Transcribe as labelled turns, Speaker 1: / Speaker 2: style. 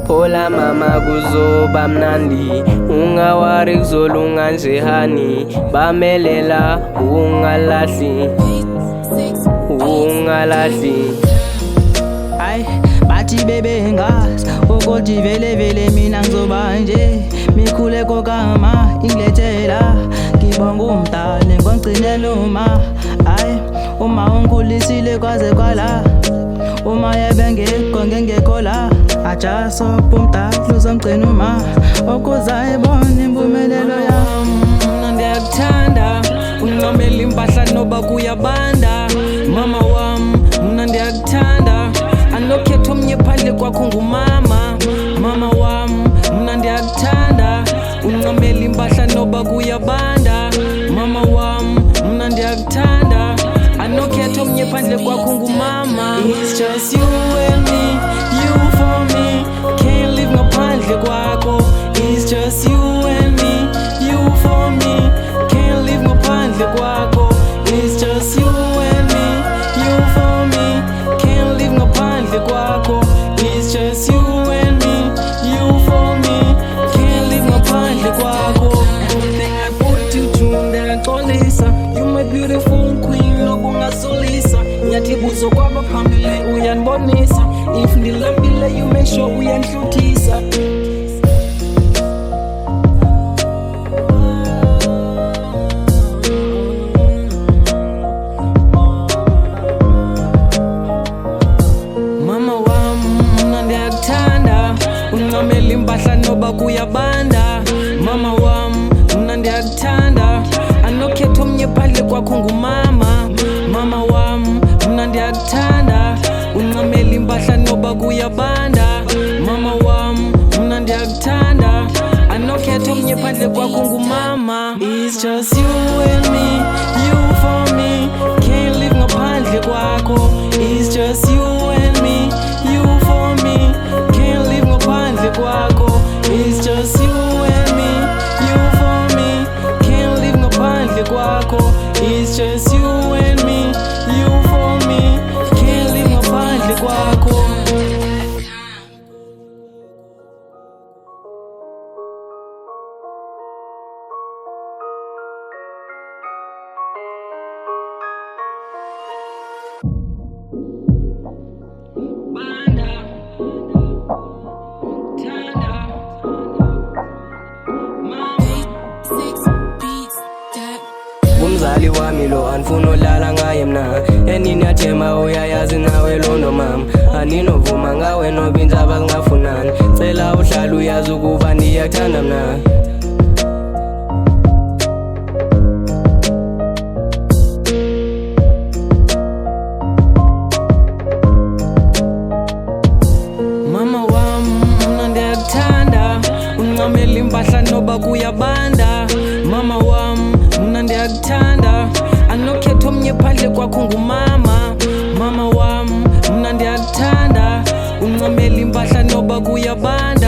Speaker 1: Phola mama kuzoba mnandi, ungawari kuzolunga nje hani. Bamelela ungalahli, ungalahli.
Speaker 2: Ay, bathi bebe ngazi ukuthi vele mina ngizoba nje. Mikhuleko kama ingilethela, ngibonga umdali ngongcinela uma. Ay, uma ungikhulisile kwaze kwala, uma yebengekho ngengekho la. Ajasopha umdali uzongcina uma, okuza ebona impumelelo yami.
Speaker 3: Mina ndiyakuthanda, unqamela impahla noba kuyabanda. Mama wami, mina ndiyakuthanda, anokhetha omnye phandle kwakho ngumama. Mama wami, mina ndiyakuthanda, unqamela impahla noba kuyabanda. Mama wami, mina ndiyakuthanda, anokhetha omnye phandle kwakho ngumama. It's just you and me, you for me, can't live ngaphandle kwakho. It's just you and me, you for me, can't live ngaphandle kwakho. It's just you and me, you for me, can't live ngaphandle kwakho. It's just you and me, you for me, can't live ngaphandle kwakho. Everything I put you through ndiyaxolisa, you my beautiful queen, lokungasolisa. Nyathi buzo kwabaphambili uyanibonisa, if ndilambile you make sure uyandihluthisa. Mama wami, mina ndiyakuthanda, unqamela impahla noba kuyabanda. Mama wami, mina ndiyakuthanda, anokhetha omnye phandle kwakho ngumama. Mama wami, mina ndiyakuthanda, unqamela impahla noba kuyabanda. Mama wami, mina ndiyakuthanda, anokhetha omnye phandle kwakho ngumama. It's just you and me, you for me, can't live ngaphandle kwakho. It's just you and me, you for me, can't live ngaphandle kwakho. It's just you and me, you for me, can't live ngaphandle kwakho. It's just you and me, you for me, can't live ngaphandle kwakho.
Speaker 1: Umzali wami lo anifuna udlala ngaye mna, enini yathema uyayazi nawe londo mama. Aninovuma ngawe noba indzaba zingafunani, cela uhlala uyazi ukuba ndiyakuthanda mna.
Speaker 3: Mama wami, mina ndiyakuthanda, unqamela impahla noba kuyabanda. Mama wami, mina ndiyakuthanda, anokhetha omnye phandle kwakho ngumama. Mama wami, mina ndiyakuthanda, unqamela impahla noba kuyabanda.